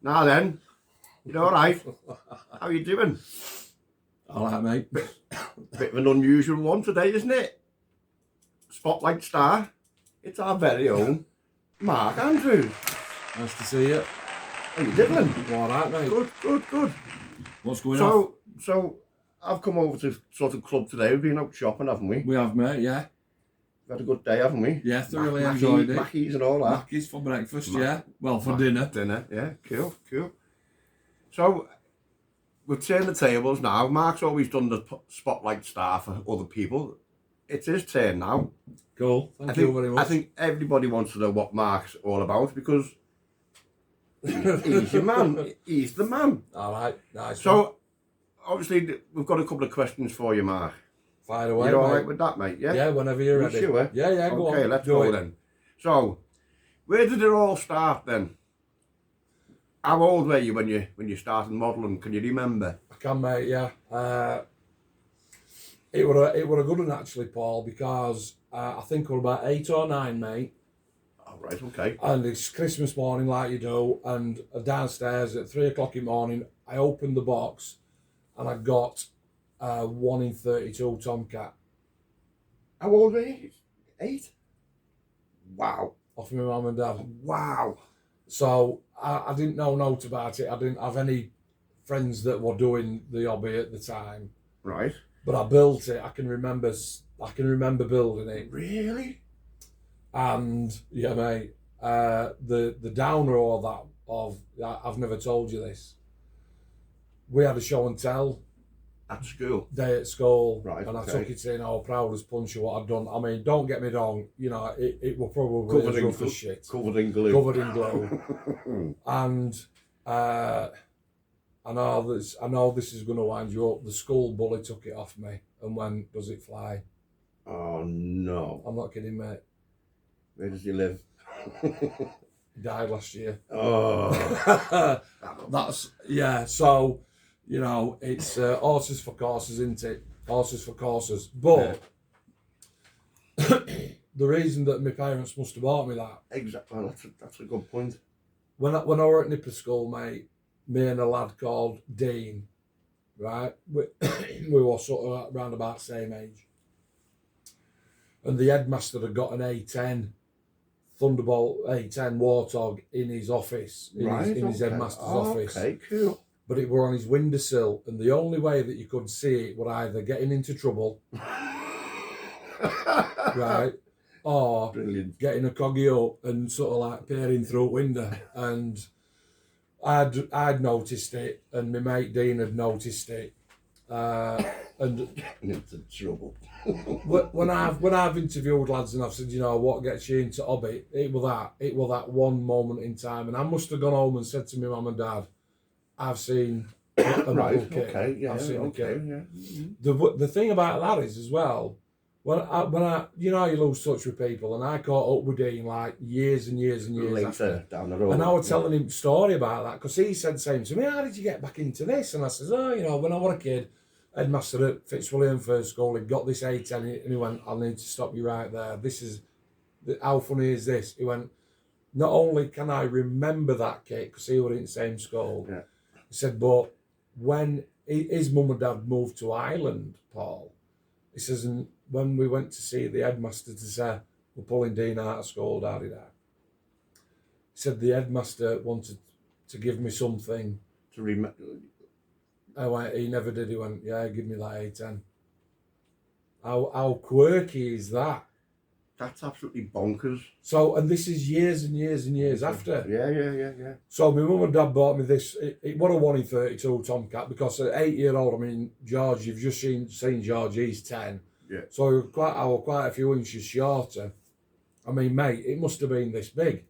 Now then, you all right? How you doing? All right, mate. Bit of an unusual one today, isn't it? Spotlight star. It's our very own Mark Andrews. Nice to see you. How you doing? All right, mate. Good. What's going on? So I've come over to sort of club today. We've been out shopping, haven't we? We have, mate, yeah. We've had a good day, haven't we? Yeah, thoroughly enjoyed it. Mackies and all that. Mackies for breakfast, yeah. Well, for dinner. Dinner, yeah. Cool. So we've turned the tables now. Mark's always done the spotlight star for other people. It's his turn now. Cool. Thank you very much. I think everybody wants to know what Mark's all about because he's your man. He's the man. All right, nice. So, obviously, we've got a couple of questions for you, Mark. Fire away, You're all mate. right with that, mate? Yeah? Yeah, whenever you're ready. Sure? Yeah, go on. Okay, let's go then. So, where did it all start then? How old were you when you started modelling? Can you remember? I can, mate, yeah. It were a good one, actually, Paul, because I think we were about 8 or 9, mate. Oh, right, okay. And it's Christmas morning, like you do, and downstairs at 3 o'clock in the morning, I opened the box and I got 1 in 32 Tomcat. How old were you? 8? Wow. Off my mum and dad. Wow. So I didn't know note about it. I didn't have any friends that were doing the hobby at the time. Right. But I built it. I can remember building it. Really? And yeah, mate. The downer of I've never told you this. We had a show and tell at school. Day at school, right? And okay. I took it in all proud as punch of what I'd done. I mean, don't get me wrong. You know, it was probably covered as rough as shit. Covered in glue. And I know this is going to wind you up. The school bully took it off me and went, "Does it fly?" Oh no! I'm not kidding, mate. Where does he live? He died last year. Oh, that's yeah. So, you know, it's horses for courses, isn't it? Horses for courses. But the reason that my parents must have bought me that. Exactly. Well, that's a good point. When I were at Nipper School, mate, me and a lad called Dean, right? We were sort of around about the same age. And the headmaster had got an A10 Thunderbolt A10 Warthog in his office, in his headmaster's office. Okay, cool. But it were on his windowsill, and the only way that you could see it were either getting into trouble, right, or Brilliant. Getting a coggy up and sort of like peering through a window. And I'd noticed it, and my mate Dean had noticed it, and getting into trouble. when I've interviewed lads and I've said, you know, what gets you into hobby, it was that one moment in time, and I must have gone home and said to my mum and dad, I've seen a right, kit. okay, yeah, I've seen okay, a kit. Yeah. The thing about that is as well, when I you know, you lose touch with people, and I caught up with Dean like years and years later after, down the road, and I was telling him a story about that because he said the same to me. How did you get back into this? And I says, oh, you know, when I was a kid, headmaster at Fitzwilliam First School, he got this A10 and he went, I need to stop you right there. This is, how funny is this? He went, not only can I remember that kid because he were in the same school, yeah. He said, but when his mum and dad moved to Ireland, Paul, he says, and when we went to see the headmaster to say, we're pulling Dean out of school, daddy. He said the headmaster wanted to give me something. To remember. I went, he never did. He went, yeah, give me that A10. How quirky is that? That's absolutely bonkers. So, and this is years and years and years after. Yeah. So my mum and dad bought me this. It was a 1 in 32 Tomcat because at 8-year-old, I mean, George, you've just seen George, he's 10. Yeah. So I was quite a few inches shorter. I mean, mate, it must have been this big.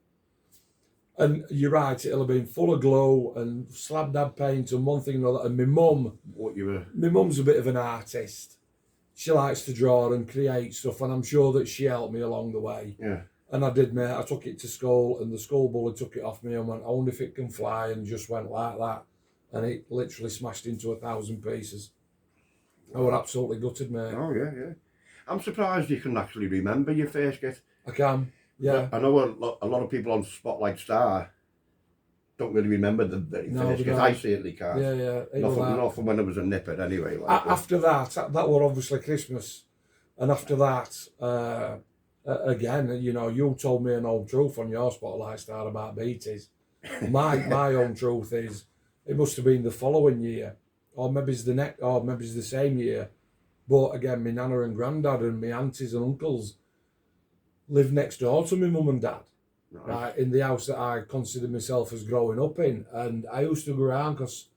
And you're right, it'll have been full of glue and slab dab paint and one thing and another. And my mum's a bit of an artist. She likes to draw and create stuff, and I'm sure that she helped me along the way. Yeah. And I did, mate. I took it to school, and the school bully took it off me and went, I wonder if it can fly, and just went like that. And it literally smashed into 1,000 pieces. I was absolutely gutted, mate. Oh, yeah. I'm surprised you can actually remember your first kit. I can, yeah. I know a lot of people on Spotlight Star don't really remember the very No, first they kit. don't. I certainly can't. Yeah. It was that. Not from when I was a nipper anyway. Like, After that were obviously Christmas, and after that, again, you know, you told me an old truth on your Spotlight Star about beaties. My own truth is, it must have been the following year, or maybe it's the same year. But again, my nana and granddad and my aunties and uncles lived next door to my mum and dad. Right, in the house that I considered myself as growing up in, and I used to go around because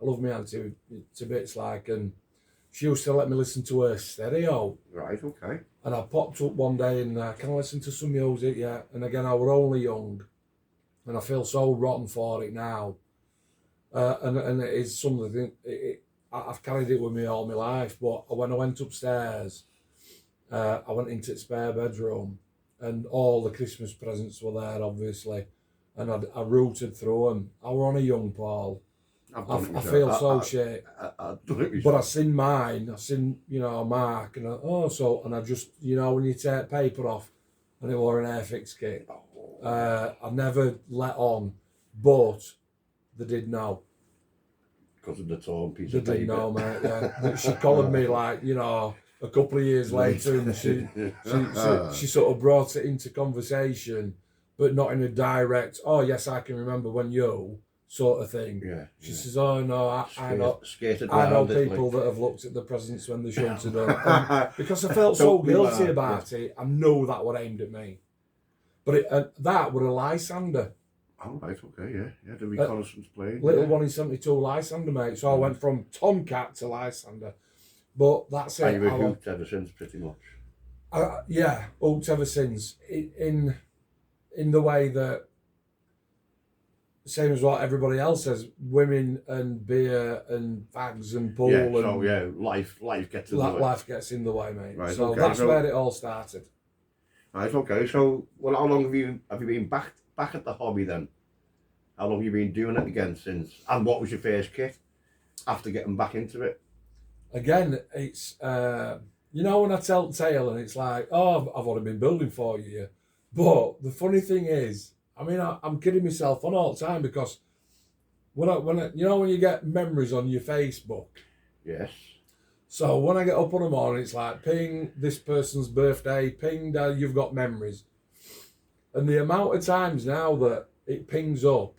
I love my auntie to bits, like, and she used to let me listen to her stereo. Right, okay. And I popped up one day and can I listen to some music? Yeah. And again, I were only young, and I feel so rotten for it now. And it is something I've carried it with me all my life. But when I went upstairs, I went into the spare bedroom. And all the Christmas presents were there, obviously, and I rooted through them. I were on a young Paul. I feel so shit. But I seen mine. I seen, you know, Mark, and I just, you know, when you take paper off, and it were an Airfix kit. I never let on, but they did know. Because of the torn piece they of paper. They did know, mate. Yeah, she collared me, like, you know, a couple of years later, and she sort of brought it into conversation, but not in a direct, oh yes, I can remember when you, sort of thing. Yeah. She says, oh no, I know people that have looked at the presents when they shouldn't have done. Because I felt so guilty about it, I know that were aimed at me. But that were a Lysander. Oh, right, okay, yeah, the reconnaissance plane. Little 1 in 72 Lysander, mate. So I went from Tomcat to Lysander. But that's it. And you've hooked ever since, pretty much. Yeah, hooked ever since. In the way that, same as what everybody else says, women and beer and fags and pool. Yeah, so yeah, life gets in the way. Life gets in the way, mate. Right, so okay, that's where it all started. Right, okay. So, well, how long have you been back at the hobby then? How long have you been doing it again since? And what was your first kit after getting back into it? Again, it's, you know, when I tell the tale and it's like, oh, I've only been building for a year. But the funny thing is, I mean, I'm kidding myself on all the time, because when I, you know, when you get memories on your Facebook. Yes. So when I get up on the morning, it's like, ping, this person's birthday, ping, Dad, you've got memories. And the amount of times now that it pings up,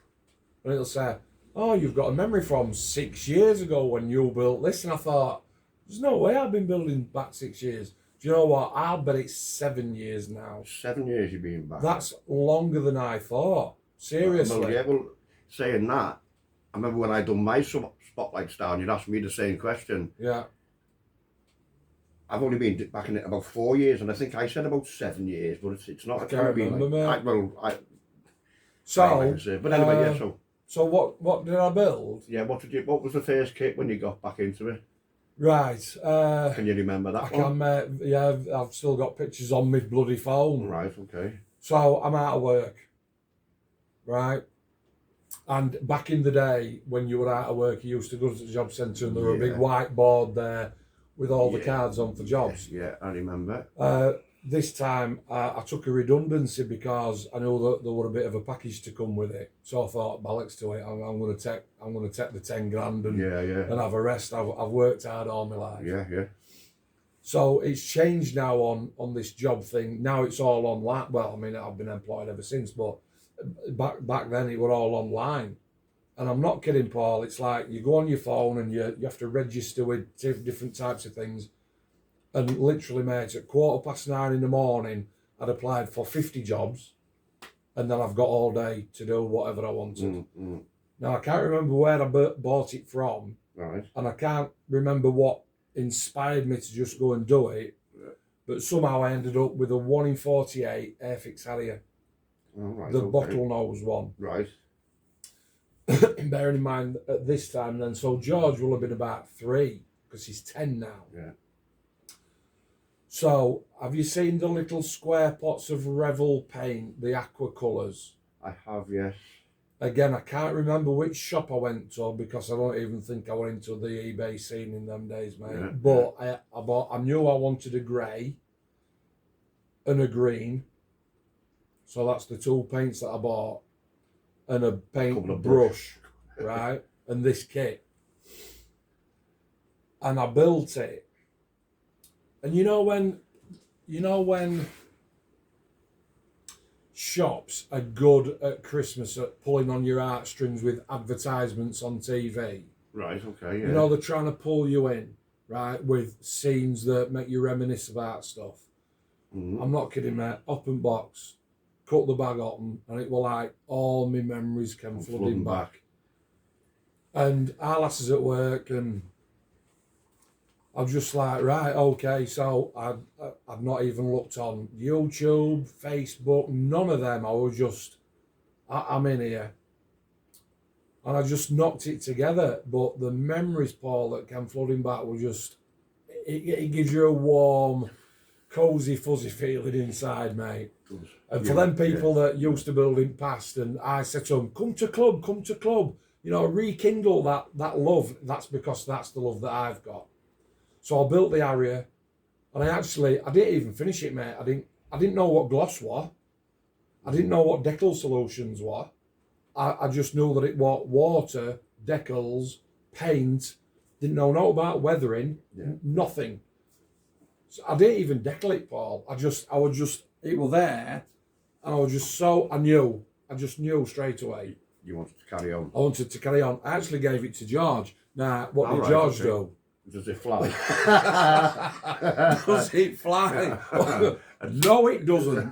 and it'll say, oh, you've got a memory from 6 years ago when you built this. And I thought, there's no way I've been building back 6 years. Do you know what? I'll bet it's 7 years now. 7 years you've been back. That's longer than I thought. Seriously. Well, saying that, I remember when I done my Spotlight Star and you'd asked me the same question. Yeah. I've only been back in it about 4 years, and I think I said about 7 years, but it's not. I can't remember, mate. But anyway, yeah. So what did I build? Yeah, what was the first kit when you got back into it? Right. Can you remember that one? Can, yeah, I've still got pictures on my bloody phone. Right, okay. So I'm out of work. Right. And back in the day, when you were out of work, you used to go to the job centre and there were a big whiteboard there with all the cards on for jobs. Yeah, I remember. This time I took a redundancy because I knew that there were a bit of a package to come with it. So I thought, bollocks to it, I'm going to take the 10 grand and have a rest. I've worked hard all my life. Yeah. So it's changed now on this job thing. Now it's all online. Well, I mean, I've been employed ever since, but back then it were all online. And I'm not kidding, Paul. It's like you go on your phone and you have to register with different types of things. And literally, mate, at 9:15 in the morning, I'd applied for 50 jobs, and then I've got all day to do whatever I wanted. Now, I can't remember where I bought it from, right, and I can't remember what inspired me to just go and do it, but somehow I ended up with a 1 in 48 Airfix Harrier, the bottlenose one. Right. Bearing in mind, at this time then, so George will have been about 3, because he's 10 now. Yeah. So, have you seen the little square pots of Revel paint, the aqua colours? I have, yes. Again, I can't remember which shop I went to because I don't even think I went into the eBay scene in them days, mate. Yeah, but yeah. I knew I wanted a grey and a green. So that's the 2 paints that I bought. and a paint brush, right, and this kit. And I built it. And you know when shops are good at Christmas at pulling on your heartstrings with advertisements on TV. Right, okay, yeah. You know, they're trying to pull you in, right, with scenes that make you reminisce about stuff. I'm not kidding, mate. Open box, cut the bag open, and it was like all my memories came flooding back. And our lasses at work, and I'm just like, right, okay, so I've not even looked on YouTube, Facebook, none of them. I was just, I'm in here. And I just knocked it together. But the memories, Paul, that came flooding back were just, it gives you a warm, cosy, fuzzy feeling inside, mate. And for them people that used to building past, and I said to them, come to club, you know, rekindle that love. That's because that's the love that I've got. So I built the area, and I didn't even finish it, mate. I didn't know what gloss was. I didn't know what decal solutions were. I just knew that it was water, decals, paint. Didn't know no about weathering, nothing. So I didn't even decal it, Paul. It was there, and I just knew straight away. You wanted to carry on? I wanted to carry on. I actually gave it to George. Now, what did George do? Does it fly? Does it fly? No, it doesn't.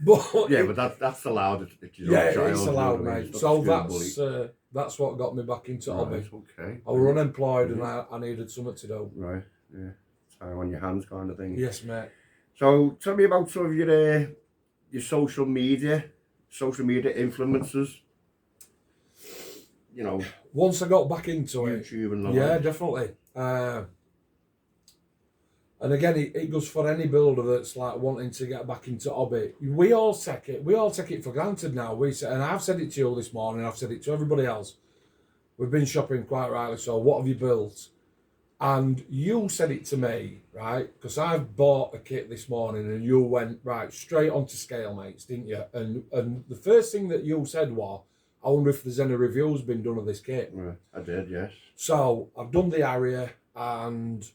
But that's allowed. It's allowed, mate. So that's what got me back into hobby. Okay. I was unemployed and I needed something to do. Right. Yeah. Time on your hands, kind of thing. Yes, mate. So tell me about some of your social media influencers. You know. Once I got back into YouTube and all that. Definitely. And again, it goes for any builder that's like wanting to get back into hobby. We all take it for granted now. And I've said it to you this morning. I've said it to everybody else. We've been shopping, quite rightly so. What have you built? And you said it to me, right? Because I've bought a kit this morning, and you went right straight onto Scale Mates, didn't you? And the first thing that you said was, I wonder if there's any reviews been done of this kit. Right. I did, yes. So I've done the area, and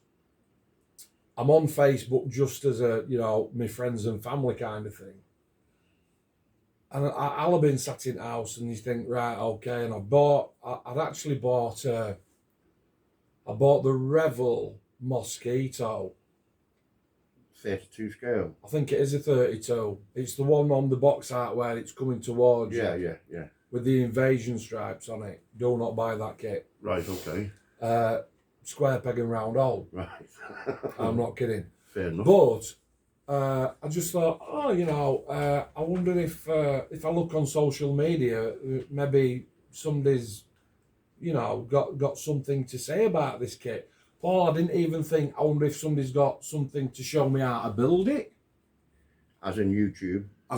I'm on Facebook just as my friends and family kind of thing. And I'll have been sat in the house, and you think, right, okay, and I bought the Revel Mosquito. 32 scale. I think it is a 32. It's the one on the box art where it's coming towards you. Yeah. With the invasion stripes on it. Do not buy that kit. Right, okay. Square peg and round hole. Right. I'm not kidding. Fair enough. But I just thought, I wonder if I look on social media, maybe somebody's, got something to say about this kit. Paul, I didn't even think, I wonder if somebody's got something to show me how to build it. As in YouTube. I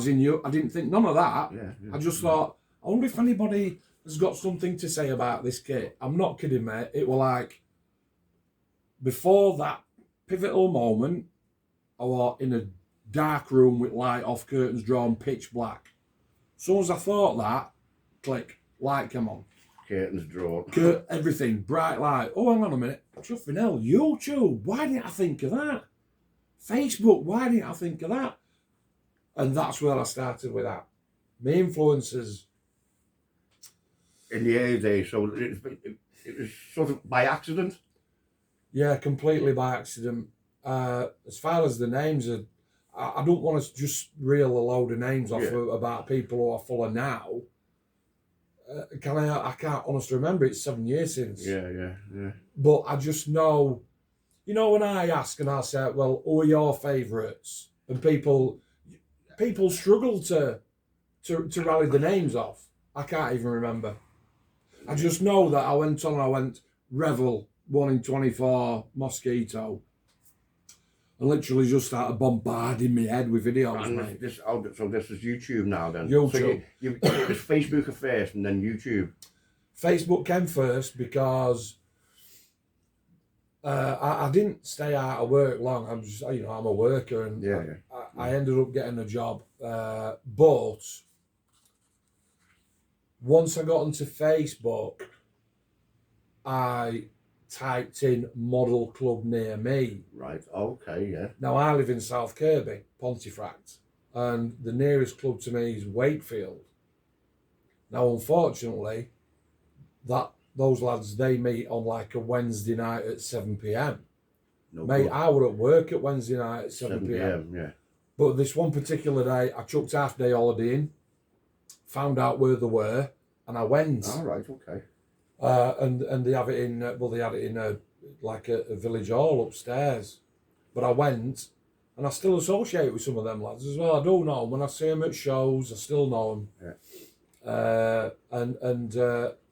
didn't think none of that. Yeah. I just thought, I wonder if anybody has got something to say about this kit. I'm not kidding, mate. It was like, before that pivotal moment, I was in a dark room with light off, curtains drawn, pitch black. As soon as I thought that, click, light came on. Curtains drawn. Everything, bright light. Oh, hang on a minute. Chuffing hell, YouTube, why didn't I think of that? Facebook, why didn't I think of that? And that's where I started with that. My influences. In the early days, so it was sort of by accident? Yeah, completely by accident. As far as the names are, I don't want to just reel a load of names off about people who I follow now. I can't honestly remember. It's 7 years since. Yeah. But I just know, when I ask and I say, well, who are your favourites? And people struggle to rally the names off. I can't even remember. I just know that I went Revel 1 in 24 Mosquito. And literally just started bombarding my head with videos, mate. So this is YouTube now then? YouTube. So it was Facebook at first and then YouTube? Facebook came first because I didn't stay out of work long. I'm a worker, and I ended up getting a job. But Once I got onto Facebook, I typed in model club near me. Right. Okay. Yeah. Now I live in South Kirby, Pontefract, and the nearest club to me is Wakefield. Now, unfortunately, those lads, they meet on like a Wednesday night at 7 p.m. No Mate, good. I were at work at Wednesday night at 7 p.m. Yeah. But this one particular day, I chucked half day holiday in, found out where they were, and I went. All right. Okay. And they have it in, they had it in a village hall upstairs. But I went, and I still associate with some of them lads as well. I do know them. When I see them at shows, I still know them. Yeah.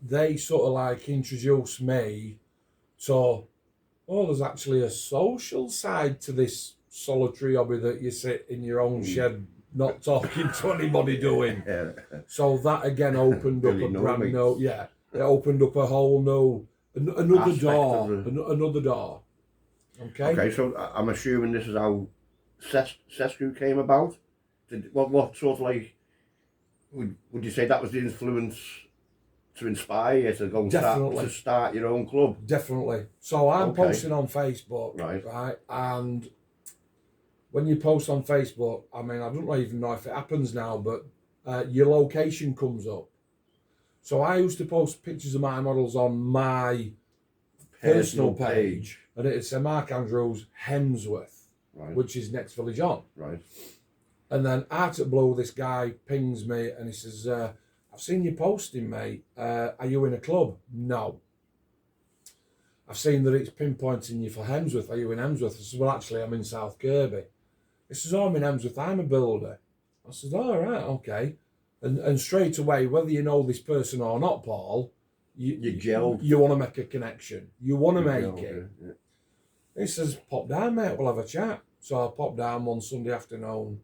They sort of like introduced me to, there's actually a social side to this solitary hobby that you sit in your own shed not talking to anybody doing. Yeah. So that again opened up a brand new, it opened up a whole new, another door. Okay, so I'm assuming this is how Sesku came about. What sort of like, would you say that was the influence to inspire you to go and start your own club? Definitely. So I'm posting on Facebook, right? And when you post on Facebook, I mean, I don't even know if it happens now, but your location comes up. So I used to post pictures of my models on my personal page, and it'd say Mark Andrews, Hemsworth, which is next village on. Right. And then out of blue, this guy pings me and he says, I've seen you posting, mate. Are you in a club? No. I've seen that it's pinpointing you for Hemsworth. Are you in Hemsworth? I said, well, actually, I'm in South Kirby. He says, oh, I'm in Hemsworth. I'm a builder. I said, all right, okay. And straight away, whether you know this person or not, Paul, you gel. You want to make a connection. You want to make it. Yeah. He says, pop down, mate. We'll have a chat. So I popped down one Sunday afternoon.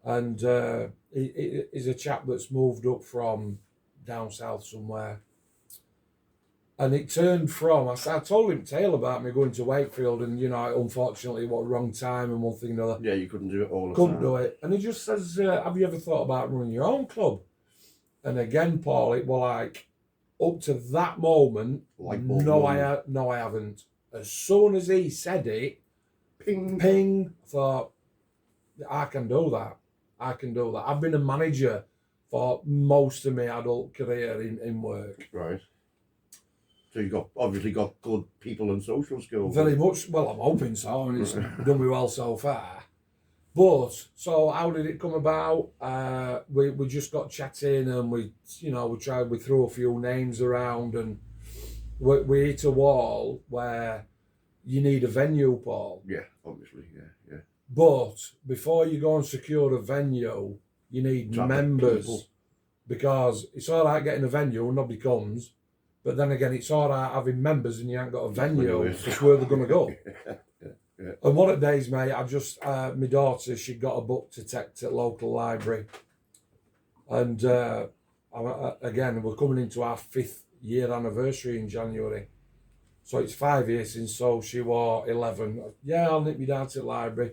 And he's a chap that's moved up from down south somewhere. And it turned from, I told him tale about me going to Wakefield and, unfortunately, what wrong time and one thing and another. Yeah, you couldn't do it all the time. Couldn't do it. And he just says, have you ever thought about running your own club? And again, Paul, it was like, up to that moment, no, I haven't. As soon as he said it, ping, I thought, I can do that. I've been a manager for most of my adult career in work. Right. So you've obviously got good people and social skills. Very much. Well, I'm hoping so, and it's done me well so far. But so how did it come about? We just got chatting, and we threw a few names around, and we hit a wall where you need a venue, Paul. Yeah, obviously, yeah. But before you go and secure a venue, you need members, because it's all right getting a venue and nobody comes, but then again, it's all right having members and you ain't got a venue. It's where they're going to go. Yeah. And one of the days, mate, my daughter, she got a book to take to the local library, and again, we're coming into our 5th year anniversary in January. So it's 5 years since, so she was 11. Yeah, I'll nip you down to the library.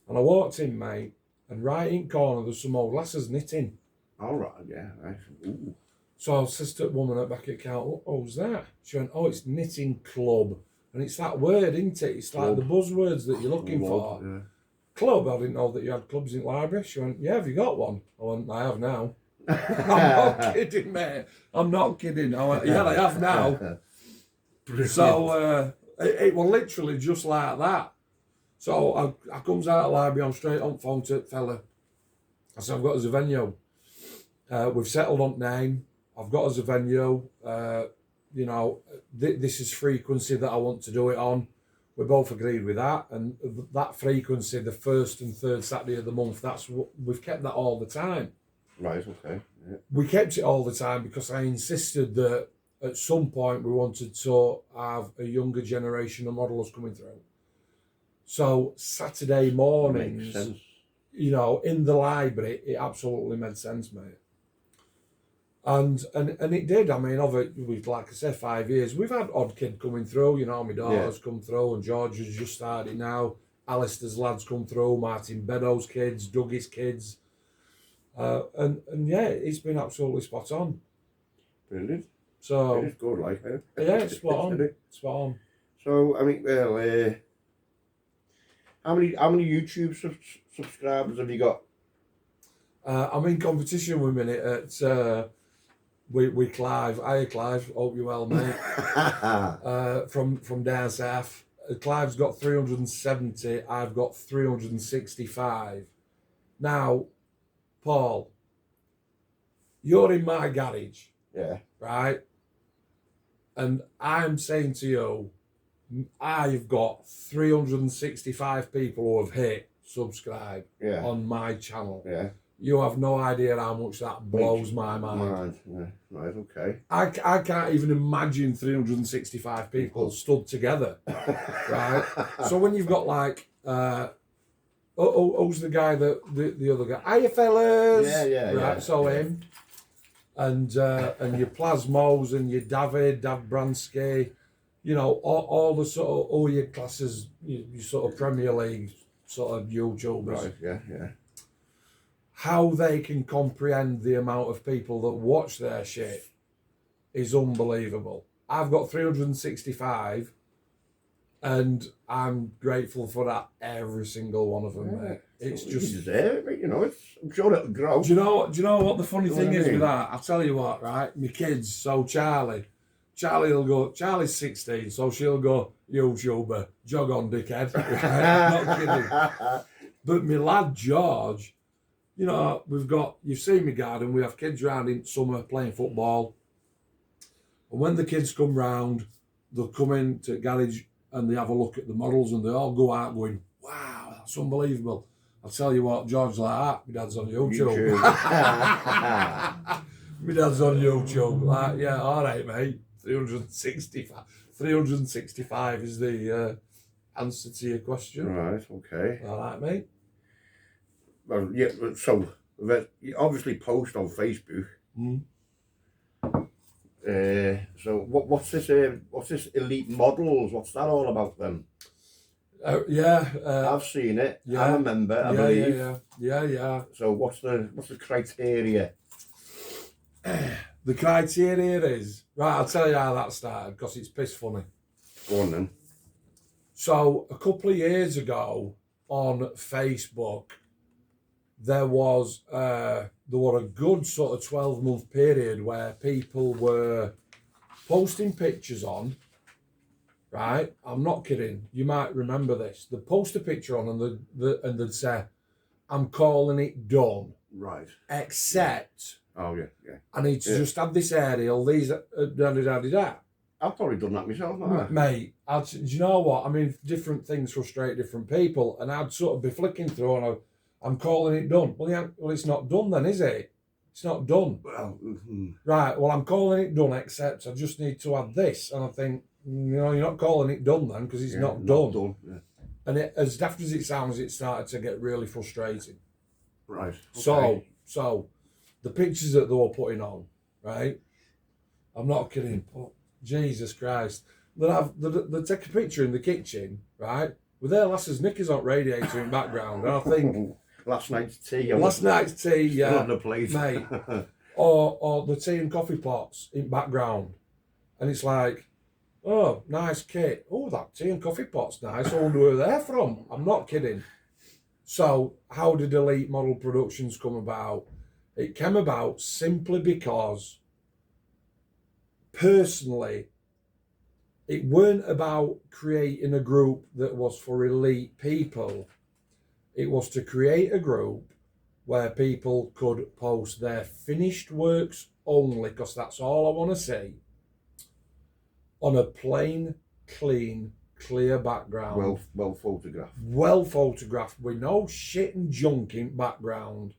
And I walked in, mate, and right in the corner, there's some old lasses knitting. All right, yeah. Nice. Ooh. So I said to the woman at back at account, what was that? She went, oh, it's knitting club. And it's that word, isn't it? It's like the buzzwords that you're looking for. Yeah. Club, I didn't know that you had clubs in the library. She went, yeah, have you got one? I went, I have now. I'm not kidding, mate. I'm not kidding. I went, yeah, I have now. So it was literally just like that. So I comes out of the library, I'm straight on phone to the fella. I said, I've got us a venue. We've settled on name. I've got us a venue. This is frequency that I want to do it on. We both agreed with that. And that frequency, the 1st and 3rd Saturday of the month, we've kept that all the time. Right, okay. Yeah. We kept it all the time because I insisted that at some point we wanted to have a younger generation of modellers coming through. So Saturday mornings, in the library, it absolutely made sense, mate. And it did. I mean, we've, like I said, 5 years. We've had odd kid coming through. My daughter's come through, and George has just started now. Alistair's lads come through. Martin Beddoes' kids, Dougie's kids, and yeah, it's been absolutely spot on. Brilliant. So It is good, like it. yeah, it's spot on. Spot on. So I mean, well, how many YouTube subscribers have you got? I'm in competition with a minute at with Clive. Hiya Clive, hope you're well, mate. From down south. Clive's got 370. I've got 365. Now, Paul, you're in my garage. Yeah. Right? And I'm saying to you, I've got 365 people who have hit subscribe on my channel. Yeah. You have no idea how much that blows my mind. Yeah. Right, okay. I can't even imagine 365 people stood together. Right? So when you've got like, who's the guy the other guy? Hiya fellas! Yeah. Right, so him. And your Plasmos and your Dav Bransky, you know, all the sort of all your classes, your sort of Premier League sort of YouTubers. Right, yeah. How they can comprehend the amount of people that watch their shit is unbelievable. I've got 365 and I'm grateful for that, every single one of them, mate. It's just there, you know, I'm sure it'll grow. Do you know what the funny thing is with that? I'll tell you what, right? My kids, so Charlie's 16, so she'll go, YouTuber, jog on, dickhead. Not kidding. But my lad George, you know, you've seen my garden, we have kids round in summer playing football. And when the kids come round, they'll come in to garage and they have a look at the models and they all go out going, wow, that's unbelievable. I'll tell you what, George's like that. My dad's on YouTube. My dad's on YouTube. Like, yeah, all right, mate. 365. 365 is the answer to your question. Right, okay. All right, mate. Well, yeah, so you obviously post on Facebook. So what's this elite models? What's that all about then? I've seen it. Yeah, I'm a member, I believe. Yeah. So what's the criteria? The criteria is right. I'll tell you how that started because it's piss funny. Go on then. So a couple of years ago on Facebook, there was a good sort of 12-month period where people were posting pictures on. Right, I'm not kidding. You might remember this. They'd post a picture on and they'd say, "I'm calling it done." Right. Except. Oh yeah. I need to just add this aerial. These da. I've probably done that myself, mate. Do you know what? I mean, different things frustrate different people, and I'd sort of be flicking through and I'm calling it done. Well, it's not done then, is it? It's not done. Well, right. Well, I'm calling it done, except I just need to add this, and I think. You know, you're not calling it done then because it's not done. Yeah. And as daft as it sounds, it started to get really frustrating. Right. Okay. So the pictures that they were putting on, right? I'm not kidding. Oh, Jesus Christ. They'll take a picture in the kitchen, right? With their lass's knickers on radiator in background. And I think last night's tea, yeah, on the plate, mate. or the tea and coffee pots in background. And it's like, oh, nice kit. Oh, that tea and coffee pot's nice. I wonder where they're from. I'm not kidding. So, how did Elite Model Productions come about? It came about simply because, personally, it weren't about creating a group that was for elite people. It was to create a group where people could post their finished works only, because that's all I want to see, on a plain, clean, clear background. Well photographed. Well photographed with no shit and junk in background.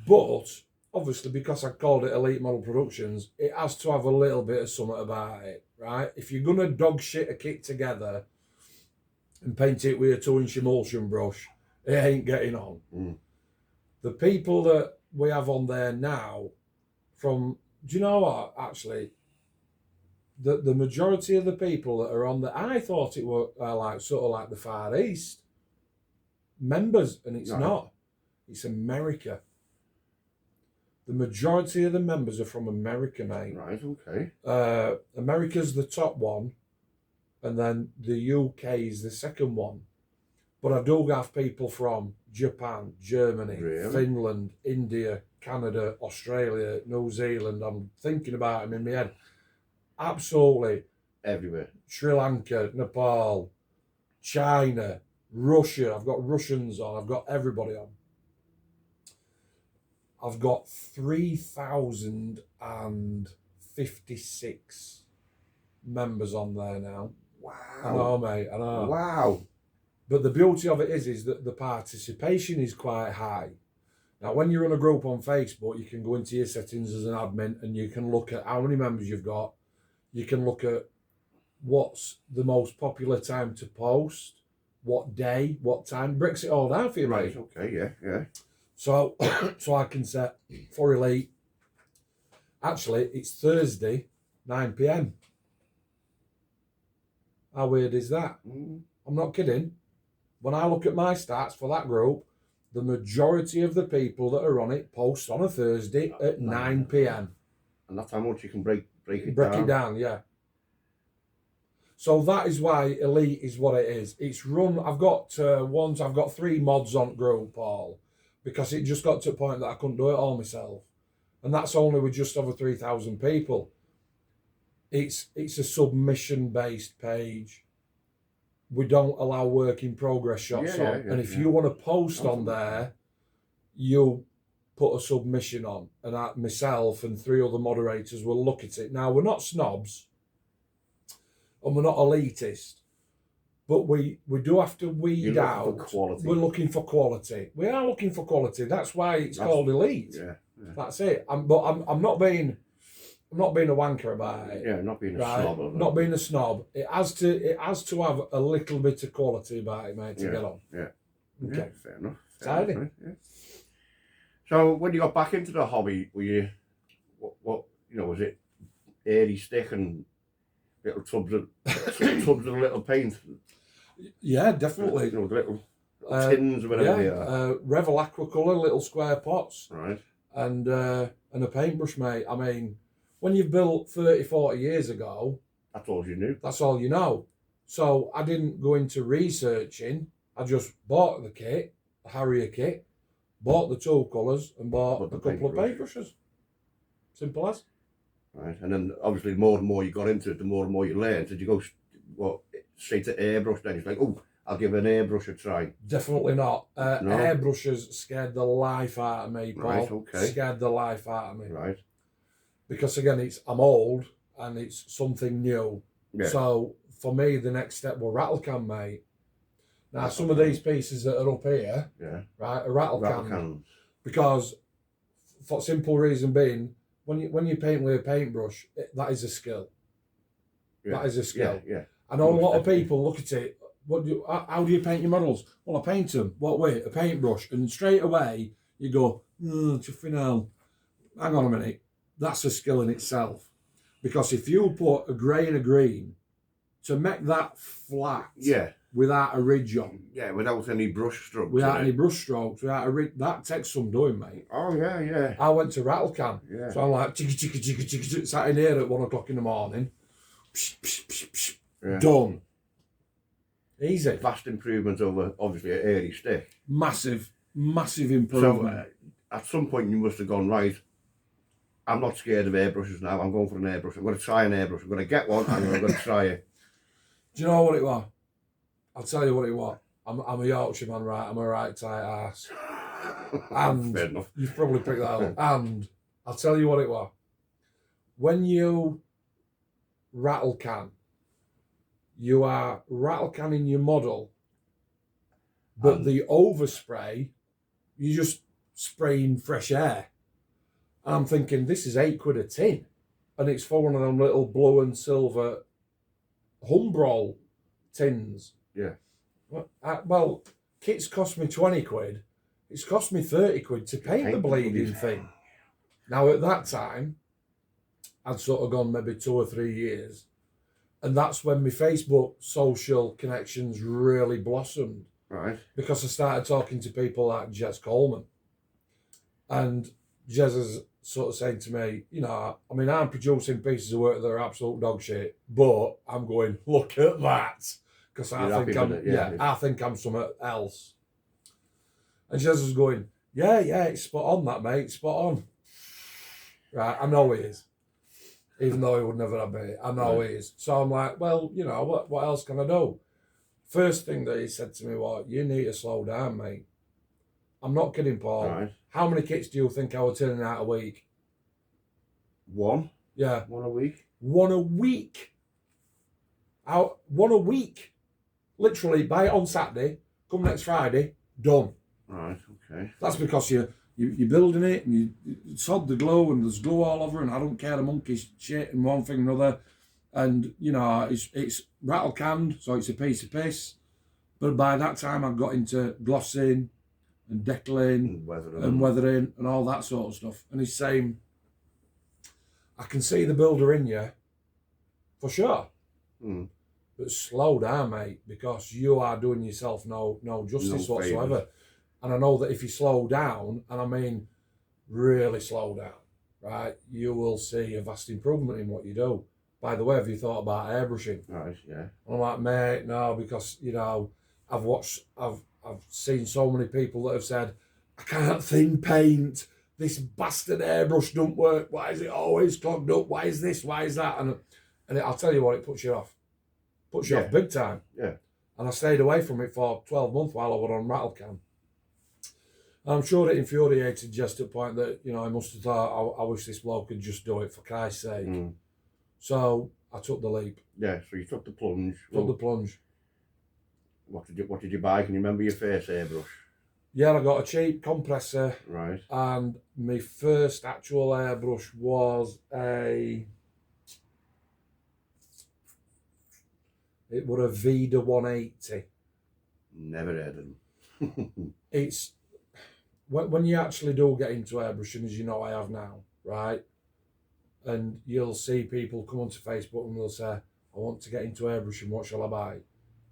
But obviously, because I called it Elite Model Productions, it has to have a little bit of something about it, right? If you're gonna dog shit a kit together and paint it with a 2-inch emulsion brush, it ain't getting on. The people that we have on there now, do you know what? Actually, the majority of the people that are on there, I thought it were like sort of like the Far East members, and it's not. It's America. The majority of the members are from America, mate. Right, okay. America's the top one, and then the UK is the second one. But I do have people from Japan, Germany, Really? Finland, India, Canada, Australia, New Zealand. I'm thinking about them in my head. Absolutely. Everywhere. Sri Lanka, Nepal, China, Russia. I've got Russians on. I've got everybody on. I've got 3,056 members on there now. Wow. I know, mate. I know. Wow. But the beauty of it is that the participation is quite high. Now, when you're in a group on Facebook, you can go into your settings as an admin and you can look at how many members you've got. You can look at what's the most popular time to post, what day, what time. Breaks it all down for you, Right, mate. okay, yeah, yeah. So I can set for Elite. Actually, it's Thursday, 9 p.m. How weird is that? I'm not kidding. When I look at my stats for that group, the majority of the people that are on it post on a Thursday at 9 p.m. And that's how much you can break it down. Break it down, yeah. So that is why Elite is what it is. It's run. I've got 3 mods on group, Paul, because it just got to a point that I couldn't do it all myself, and that's only with just over 3,000 people. It's a submission based page. We don't allow work in progress shots on, and if you want to post on there, you put a submission on, and myself and 3 other moderators will look at it. Now, we're not snobs and we're not elitist, but we do have to weed out. We're looking for quality. We are looking for quality. That's why it's called Elite. Yeah. That's it. I'm not being a wanker about it. Yeah, not being a snob. Not being a snob. It has to have a little bit of quality about it, mate, to get on. Yeah. Okay. Yeah, fair enough. Tidy. Yeah. So when you got back into the hobby, were you what was it airy stick and little tubs of little paint? Yeah, definitely. Little tins or whatever they are. Revel Aquacolor, little square pots. Right. And a paintbrush, mate. I mean, when you've built 30, 40 years ago, that's all you knew. That's all you know. So I didn't go into researching. I just bought the kit, the Harrier kit, bought the 2 colours and bought a couple of paintbrushes. Simple as. Right. And then obviously the more and more you got into it, the more and more you learned. Did you go straight to airbrush then? It's like, oh, I'll give an airbrush a try. Definitely not. No? Airbrushes scared the life out of me, Paul. Right, okay. Scared the life out of me. Right. Because again, I'm old and it's something new. Yeah. So for me, the next step was rattle can, mate. Now, some of these pieces that are up here, right, are rattle cans. Because for simple reason being, when you paint with a paintbrush, that is a skill. Yeah. That is a skill. Yeah. I know a lot of people look at it. How do you paint your models? Well, I paint them. What way? A paintbrush. And straight away, you go, chuffing hell. Hang on a minute. That's a skill in itself. Because if you put a grey and a green, to make that flat without a ridge on. Yeah, without any brush strokes. Without any brush strokes, without a ridge. That takes some doing, mate. Oh, yeah. I went to rattle can. Yeah. So I'm like, chicka, sat in here at 1 o'clock in the morning. Done. Easy. Vast improvement over, obviously, an airy stick. Massive improvement. So, at some point you must have gone, right, I'm not scared of airbrushes now, I'm going for an airbrush. I'm going to try an airbrush. I'm going to get one and I'm going to try it. Do you know what it was? I'll tell you what it was. I'm a Yorkshireman, right? I'm a right tight ass. And fair enough. You've probably picked that up. And I'll tell you what it was. When you rattle can, you are rattle canning your model, but the overspray, you're just spraying fresh air. And I'm thinking, this is £8 a tin. And it's for one of them little blue and silver Humbrol tins. Yeah. Well, kits cost me £20. It's cost me £30 to paint the bleeding thing. Now, at that time, I'd sort of gone maybe 2 or 3 years. And that's when my Facebook social connections really blossomed. Right. Because I started talking to people like Jez Coleman. And Jez has sort of saying to me, you know, I mean, I'm producing pieces of work that are absolute dog shit, but I'm going, look at that, because I think I'm something else. And she was going, yeah, it's spot on, that mate, spot on. Right, I know he is, even though he would never have me. I know he is. So I'm like, well, you know, what else can I do? First thing that he said to me was, you need to slow down, mate. I'm not kidding, Paul. Right. How many kits do you think I was turning out a week? One? Yeah. One a week? One a week. One a week. Literally, buy it on Saturday, come next Friday, done. Right, okay. That's because you're building it and you sod the glue and there's glue all over and I don't care the monkey's shit and one thing and another. And, you know, it's rattle canned, so it's a piece of piss. But by that time I got into glossing and deckling and weathering and all that sort of stuff. And he's saying, I can see the builder in you, for sure. But slow down, mate, because you are doing yourself no justice whatsoever. Favors. And I know that if you slow down, and I mean really slow down, right, you will see a vast improvement in what you do. By the way, have you thought about airbrushing? Right, yeah. And I'm like, mate, no, because, you know, I've seen so many people that have said, I can't thin paint. This bastard airbrush don't work. Why is it always clogged up? Why is this? Why is that? And I'll tell you what, it puts you off. Puts you off big time. Yeah. And I stayed away from it for 12 months while I was on rattle can. And I'm sure it infuriated Jess to the point that, you know, I must have thought, I wish this bloke could just do it for Christ's sake. So I took the leap. Yeah, so you took the plunge. The plunge. What did you buy? Can you remember your first airbrush? Yeah, I got a cheap compressor. Right. And my first actual airbrush was it was a Vida 180. Never heard of them. It's when you actually do get into airbrushing, as you know I have now, right? And you'll see people come onto Facebook and they'll say, I want to get into airbrushing, what shall I buy?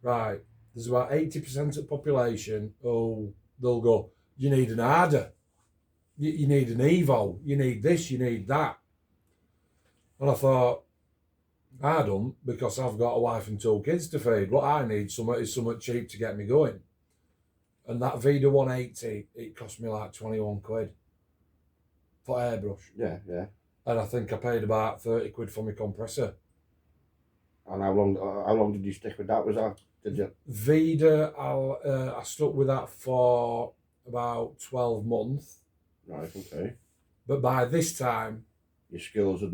Right. There's about 80% of the population who they'll go, you need an Arda, you need an Evo, you need this, you need that. And I thought, I don't, because I've got a wife and 2 kids to feed. What I need is something cheap to get me going. And that Vida 180, it cost me like 21 quid for airbrush. Yeah. And I think I paid about 30 quid for my compressor. And how long did you stick with that? Did you? Vida, I stuck with that for about 12 months. Right, okay. But by this time, your skills had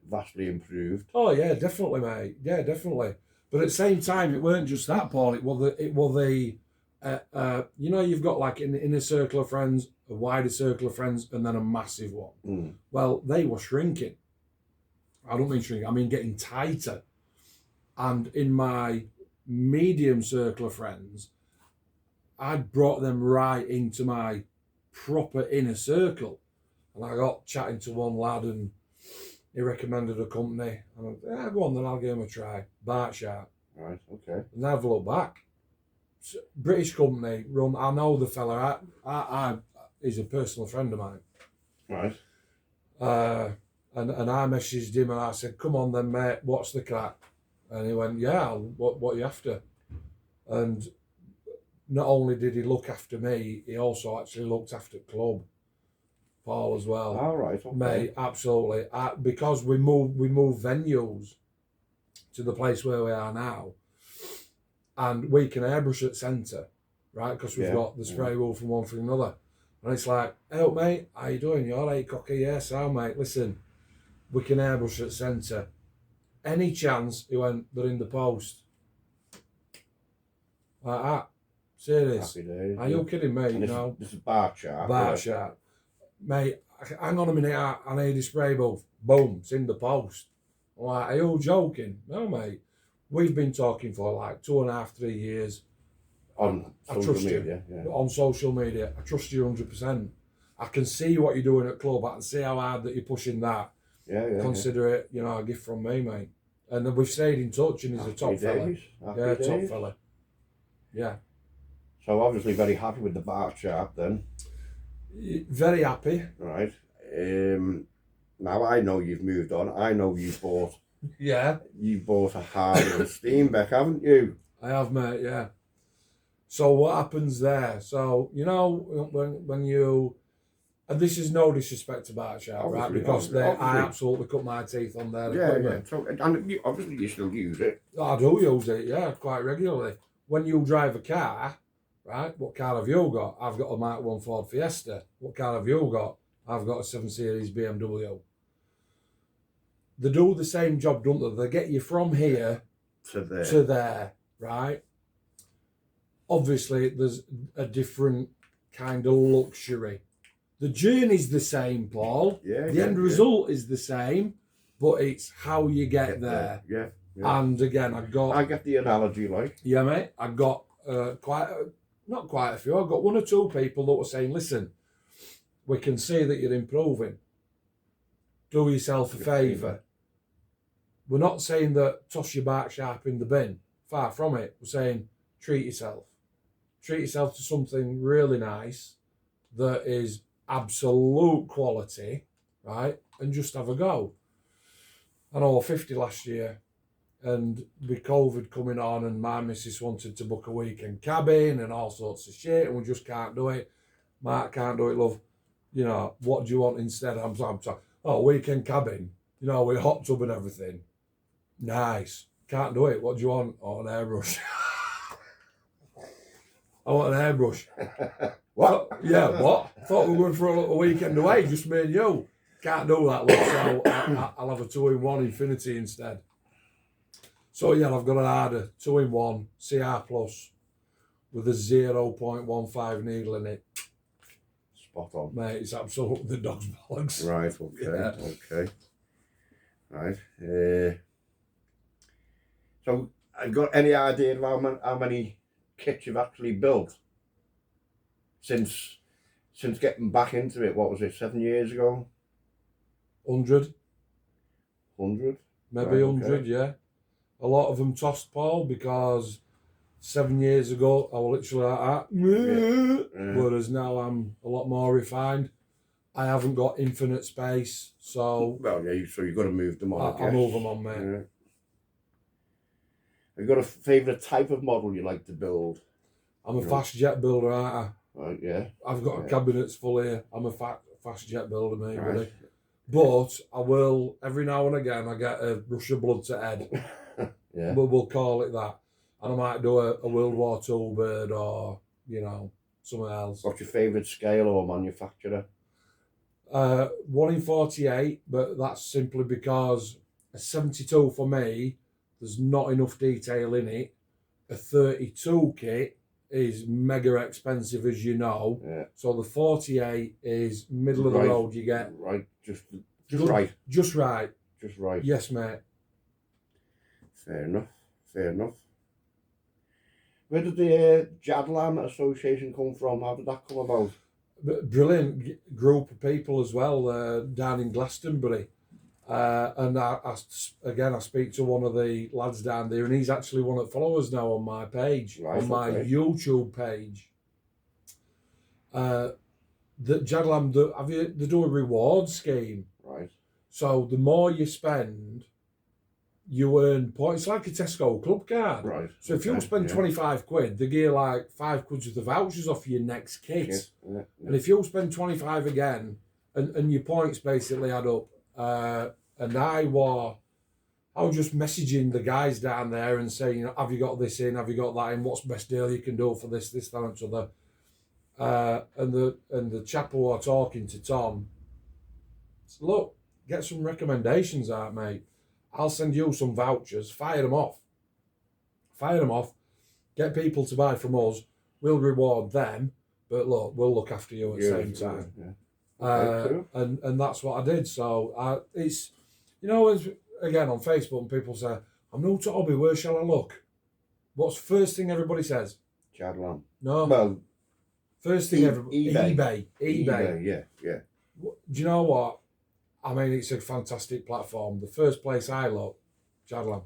vastly improved. Oh yeah, definitely, mate. Yeah, definitely. But at the same time, it weren't just that, Paul. It was the you know, you've got like an inner circle of friends, a wider circle of friends, and then a massive one. Well, they were shrinking. I don't mean shrinking, I mean getting tighter. And in my medium circle of friends, I'd brought them right into my proper inner circle. And I got chatting to one lad and he recommended a company. And I went, yeah, go on then, I'll give him a try. Bart Sharp. Right, okay. And I've looked back. British company run. I know the fella. He's a personal friend of mine. Right. And I messaged him and I said, "Come on then, mate. What's the crack?" And he went, "Yeah. What are you after?" And not only did he look after me, he also actually looked after club, Paul as well. All right. Okay. Mate, absolutely. Because we moved venues to the place where we are now. And we can airbrush at centre, right? Because we've got the spray wheel from one from another. And it's like, hey, mate, how you doing? You all right, cocky? Yes, sound, mate. Listen, we can airbrush at centre. Any chance? He went, they're in the post. Like that. Serious. Happy days. Are you kidding me? No. This is Bart Sharp. Bart Sharp. Mate, hang on a minute. I need a spray booth. Boom, it's in the post. I'm like, are you joking? No, mate. We've been talking for like 2.5, 3 years. On social media, yeah. On social media. I trust you 100%. I can see what you're doing at club. I can see how hard that you're pushing that. Yeah. Consider it, you know, a gift from me, mate. And then we've stayed in touch and he's a top fella. Top fella. Yeah. So obviously very happy with the Bart Sharp then. Very happy. Right. Now I know you've moved on. I know you bought a Harley and Steenbeck, haven't you? I have, mate. Yeah. So what happens there? So you know when you, and this is no disrespect to Berkshire, right? Because I absolutely cut my teeth on their equipment. Yeah. So, and obviously you still use it. I do use it, yeah, quite regularly. When you drive a car, right? What car have you got? I've got a Mark 1 Ford Fiesta. What car have you got? I've got a 7 Series BMW. They do the same job, don't they? They get you from here to there, right? Obviously, there's a different kind of luxury. The journey's the same, Paul. The end result is the same, but it's how you get there. Yeah. And again, I get the analogy, like. Yeah, mate. I got not quite a few. I got 1 or 2 people that were saying, "Listen, we can see that you're improving. Do yourself a favour. We're not saying that toss your bark sharp in the bin. Far from it. We're saying treat yourself. Treat yourself to something really nice that is absolute quality, right? And just have a go." I know 50 last year, and with COVID coming on, and my missus wanted to book a weekend cabin and all sorts of shit, and we just can't do it. Mark can't do it, love. You know, what do you want instead? I'm sorry. Oh, weekend cabin. You know, with hot tub and everything. Nice. Can't do it. What do you want? Oh, an airbrush. I want an airbrush. What? Yeah, what? Thought we were going for a weekend away, just me and you. Can't do that, look, so I'll have a 2-in-1 Infinity instead. So yeah, I've got an harder 2-in-1 CR Plus with a 0.15 needle in it. Spot on. Mate, it's absolutely the dog's bollocks. Right, okay. Right. So, have you got any idea of how many kits you've actually built since getting back into it? What was it, 7 years ago? 100. 100? Maybe right, 100, okay. Yeah. A lot of them tossed, Paul, because 7 years ago I was literally like that. Whereas now I'm a lot more refined. I haven't got infinite space, so... Well, yeah, so you've got to move them on, I move them on, mate. Yeah. Have you got a favourite type of model you like to build? I'm a fast jet builder, aren't I? Right, yeah. I've got a cabinets full here. I'm a fast jet builder, mate, buddy. But I will, every now and again, I get a rush of blood to head. Yeah. But we'll call it that. And I might do a World War II bird or, you know, something else. What's your favourite scale or manufacturer? 1 in 48, but that's simply because a 72 for me, there's not enough detail in it. A 32 kit is mega expensive, as you know. Yeah. So the 48 is middle of the road. You get right, just right. Just right. Just right. Yes, mate. Fair enough. Where did the Jadlam Association come from? How did that come about? Brilliant group of people as well down in Glastonbury. And I speak to one of the lads down there, and he's actually one that follows now on my page, on my YouTube page. The Jadlam, they do a reward scheme. Right. So the more you spend, you earn points. It's like a Tesco club card. Right. So if you spend 25 quid, they give like 5 quid worth of vouchers off your next kit. Yeah. And if you spend 25 again, and your points basically add up. And I was just messaging the guys down there and saying, have you got this in? Have you got that in? What's the best deal you can do for this, that, and the other? And the chap who are talking to Tom said, look, get some recommendations out, mate. I'll send you some vouchers. Fire them off. Get people to buy from us. We'll reward them. But look, we'll look after you at the same time. Yeah. And that's what I did. So it's, you know, again on Facebook, and people say, I'm new to hobby, where shall I look? What's the first thing everybody says? Jadlam. No. Well, first thing everybody... eBay. Yeah. Do you know what? I mean, it's a fantastic platform. The first place I look, Jadlam.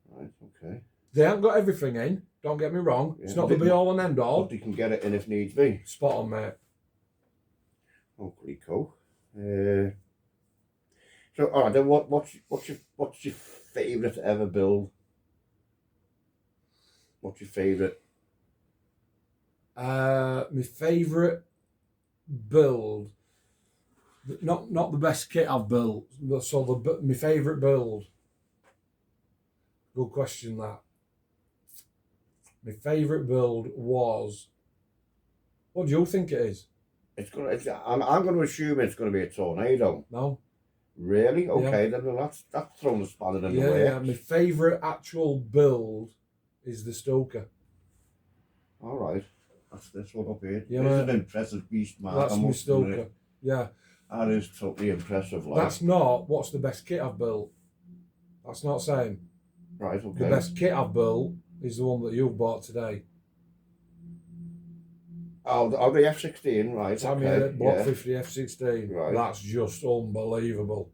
Right, okay. They haven't got everything in, don't get me wrong. Yeah. It's not the be all and end all. But you can get it in if needs be. Spot on, mate. Oh, pretty cool. So, all right, then what's your favourite ever build? What's your favourite? My favourite build, not the best kit I've built, but my favourite build. Good question, that. My favourite build was. What do you think it is? I'm going to assume it's going to be a tornado. No. Really? Okay, then that's thrown a spanner in the works. Yeah. My favourite actual build is the Stoker. All right. That's this one up here. Yeah, it's an impressive beast, man. That's my Stoker. Yeah. That is totally impressive. Like. That's not what's the best kit I've built. That's not saying. Right, okay. The best kit I've built is the one that you've bought today. Oh, the F-16, right. Tamiya Block 50 F-16. Right. That's just unbelievable.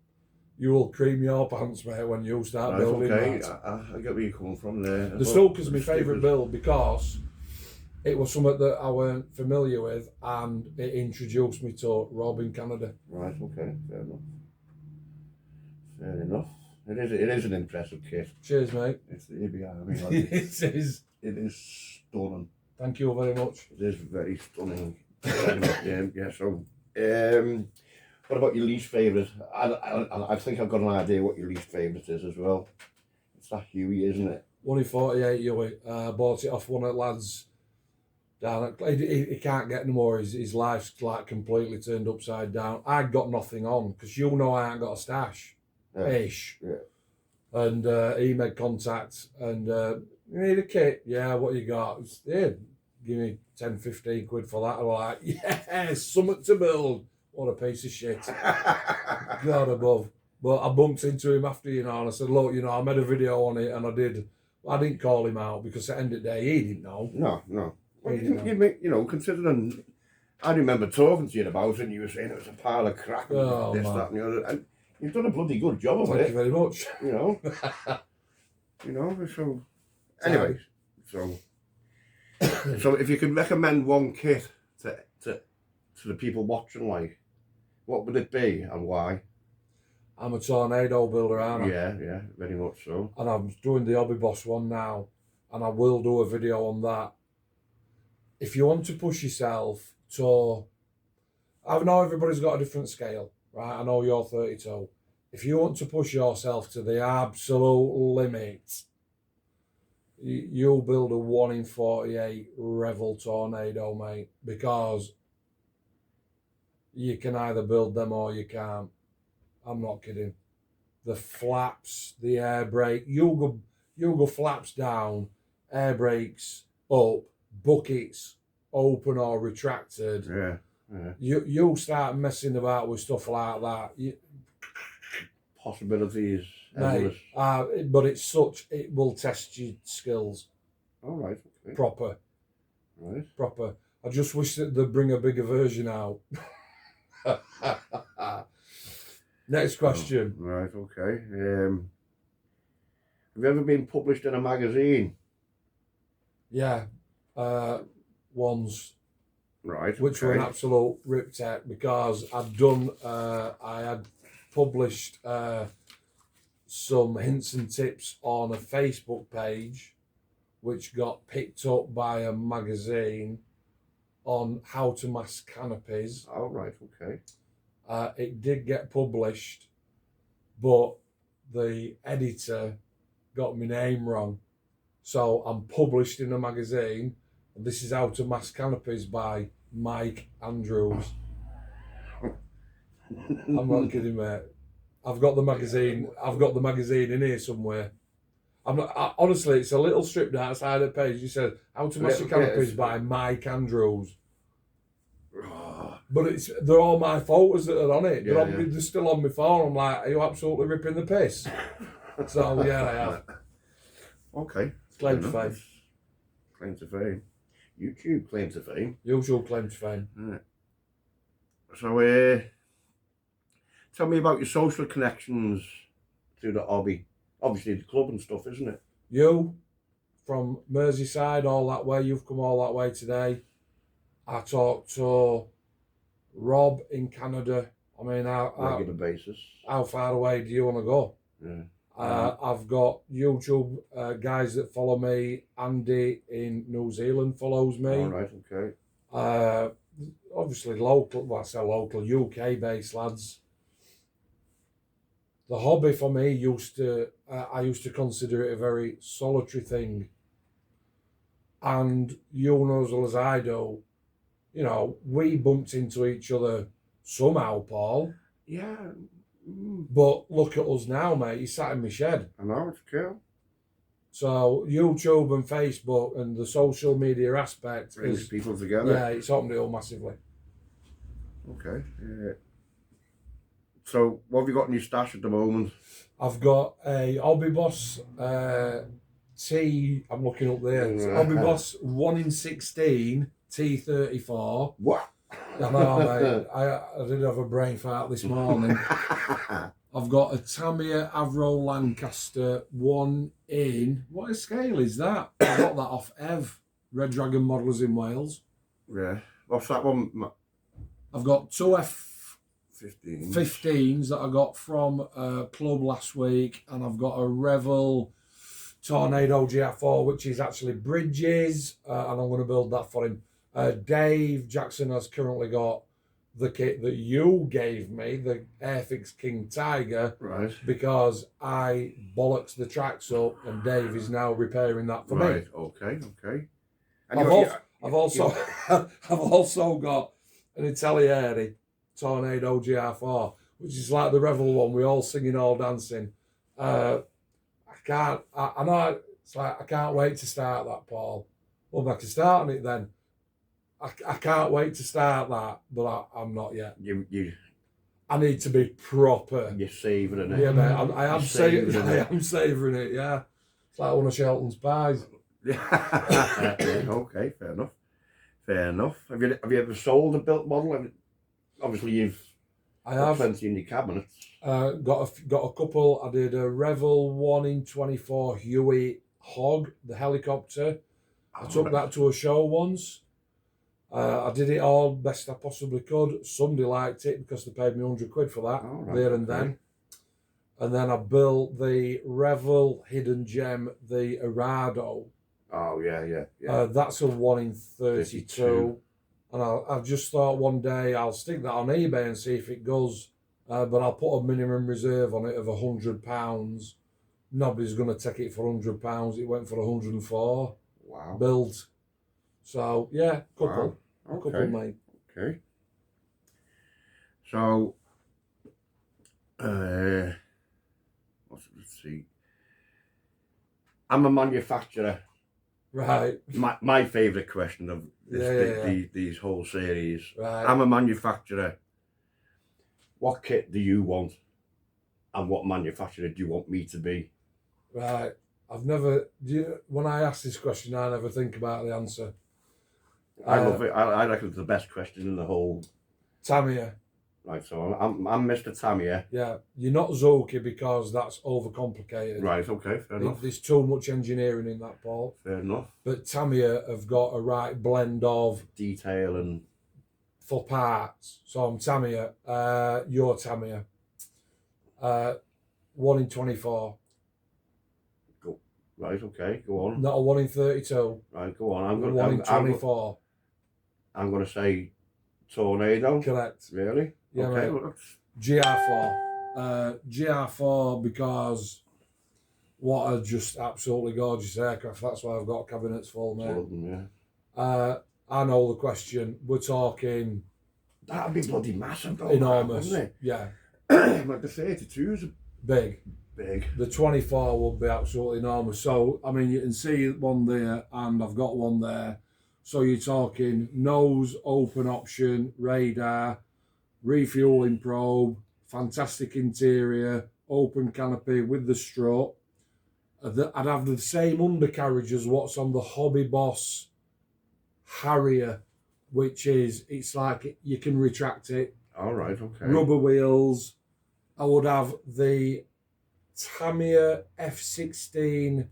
You will cream your pants, mate, when you start building that. I get where you're coming from there. The Stoker's my favourite build because it was something that I weren't familiar with, and it introduced me to Rob in Canada. Right, okay, fair enough. Fair enough. It is an impressive kit. Cheers, mate. It's the ABI. I mean, It is. It is stunning. Thank you very much. It is very stunning. Yeah. So, what about your least favourite? I think I've got an idea what your least favourite is as well. It's that Huey, isn't it? 148 Huey. Bought it off one of the lads down at, he can't get no more. His life's like completely turned upside down. I got nothing on because you know I ain't got a stash. Ish. Yeah. And he made contact and you need a kit? Yeah, what you got? Yeah, give me 10, 15 quid for that. I was like, yes, something to build. What a piece of shit. God above. But I bumped into him after, and I said, look, I made a video on it, and I didn't call him out because at the end of the day, he didn't know. No. Well, considering, I remember talking to you about it, and you were saying it was a pile of crap, and that, and the other, and you've done a bloody good job of it. Thank you very much. So, anyway, so if you could recommend one kit to the people watching, like, what would it be and why? I'm a tornado builder, aren't I? Yeah, very much so. And I'm doing the Hobby Boss one now, and I will do a video on that. If you want to push yourself to, I know everybody's got a different scale, right? I know you're 32. If you want to push yourself to the absolute limit, you'll build a 1 in 48 Revel tornado, mate, because you can either build them or you can't. I'm not kidding. The flaps, the air brake, you'll go flaps down, air brakes up, buckets open or retracted. Yeah. You'll start messing about with stuff like that. Possibilities. Mate, but it will test your skills. All right. Okay. Proper. Right. Proper. I just wish that they'd bring a bigger version out. Next question. Oh, right, okay. Have you ever been published in a magazine? Yeah. Once. Right. Which were an absolute rip tech because I had published some hints and tips on a Facebook page which got picked up by a magazine on how to mask canopies. Oh, right, okay. It did get published, but the editor got my name wrong. So I'm published in a magazine. This is How to Mask Canopies by Mike Andrews. I'm not kidding, mate. I've got the magazine in here somewhere. Honestly, it's a little strip outside the page. You said How to Mask Canopies by Mike Andrews. But they're all my photos that are on it. They're still on my phone. I'm like, are you absolutely ripping the piss? So yeah, I have. Okay. Claim to fame. Claim to fame. YouTube claim to fame. Usual claim to fame. Right. So, tell me about your social connections through the hobby. Obviously, the club and stuff, isn't it? You, from Merseyside all that way, you've come all that way today. I talked to Rob in Canada I mean, regular basis. how far away do you want to go? Yeah. I've got YouTube guys that follow me. Andy in New Zealand follows me. All right, okay. Obviously local, well I say local, UK based lads. The hobby for me I used to consider it a very solitary thing. And you know as well as I do, you know, we bumped into each other somehow, Paul. Yeah. But look at us now, mate. You sat in my shed. I know, it's cool. So YouTube and Facebook and the social media aspect Brings people together. Yeah, it's opened it up massively. Okay. So what have you got in your stash at the moment? I've got a Hobby Boss T. I'm looking up there. It's Hobby Boss 1 in 16 T34. What? I know, mate. I did have a brain fart this morning. I've got a Tamiya Avro Lancaster 1 in. What scale is that? I got that off Ev, Red Dragon Modellers in Wales. Yeah. What's that one? I've got two F15s. 15s that I got from a club last week, and I've got a Revel Tornado GR4, which is actually Bridges, and I'm going to build that for him. Dave Jackson has currently got the kit that you gave me, the Airfix King Tiger, right? Because I bollocks the tracks up, and Dave is now repairing that for me. Right. Okay. And I've also got an Italieri Tornado GR4, which is like the Revel one. We all singing, all dancing. I know it's like I can't wait to start that, Paul. Well, I can start on it then. I can't wait to start that, but I'm not yet. I need to be proper. You're savouring it. Yeah, mate. I am savouring it. Yeah, it's like one of Shelton's pies. Okay, fair enough. Have you ever sold a built model? Obviously, I have plenty in your cabinets. Got a couple. I did a Revel 1 in 24 Huey Hog, the helicopter. I took that to a show once. I did it all best I possibly could. Somebody liked it because they paid me £100 for that there and then. And then I built the Revel Hidden Gem, the Arado. Oh yeah. That's a 1 in 32. And I've just thought one day I'll stick that on eBay and see if it goes. But I'll put a minimum reserve on it of £100. Nobody's going to take it for £100. It went for 104. Wow. Built. So yeah, couple. Wow. Okay. Couple, mate. Okay. So, let's see. I'm a manufacturer. Right. My favourite question of these whole series. Right. I'm a manufacturer. What kit do you want? And what manufacturer do you want me to be? Right. When I ask this question, I never think about the answer. I love it. I reckon it's the best question in the whole. Tamiya. Right, so I'm Mr. Tamiya. Yeah, you're not Zoki because that's overcomplicated. Right, okay, fair enough. There's too much engineering in that, Paul. Fair enough. But Tamiya have got a right blend of detail and for parts. So I'm Tamiya. You're Tamiya. 1 in 24. Go. Right, okay, go on. Not a 1 in 32. Right, go on. 1 in 24. I'm going to say Tornado. Correct. Really? Yeah, okay. Mate. GR4. GR4 because what a just absolutely gorgeous aircraft. That's why I've got cabinets full, mate. Yeah. I know the question. We're talking. That'd be bloody massive, though. Enormous. Wouldn't it? Yeah. Like the 32's big. Big. The 24 would be absolutely enormous. So, I mean, you can see one there, and I've got one there. So you're talking nose, open option, radar, refueling probe, fantastic interior, open canopy with the strut. I'd have the same undercarriage as what's on the Hobby Boss Harrier, which is, it's like you can retract it. All right, okay. Rubber wheels. I would have the Tamiya F16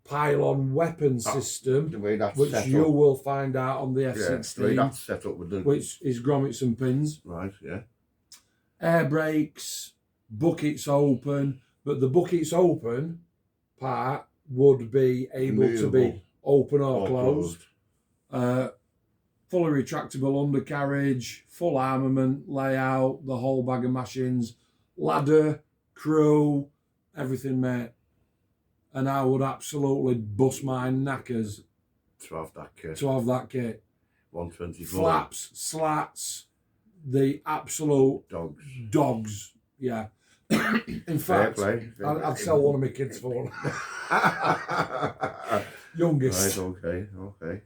pylon weapon system, the way that's which set you up. will find out on the F16, the way that's set up with the... which is grommets and pins. Right, yeah. air brakes, buckets open, but the buckets open part would be able to be open or closed. Fully retractable undercarriage, full armament, layout, the whole bag of machines, ladder, crew, everything, mate. And I would absolutely bust my knackers to have that kit. 124. Flaps, slats, the absolute dogs. Yeah. In fact, I'd sell one of my kids for one. Youngest. Right, okay.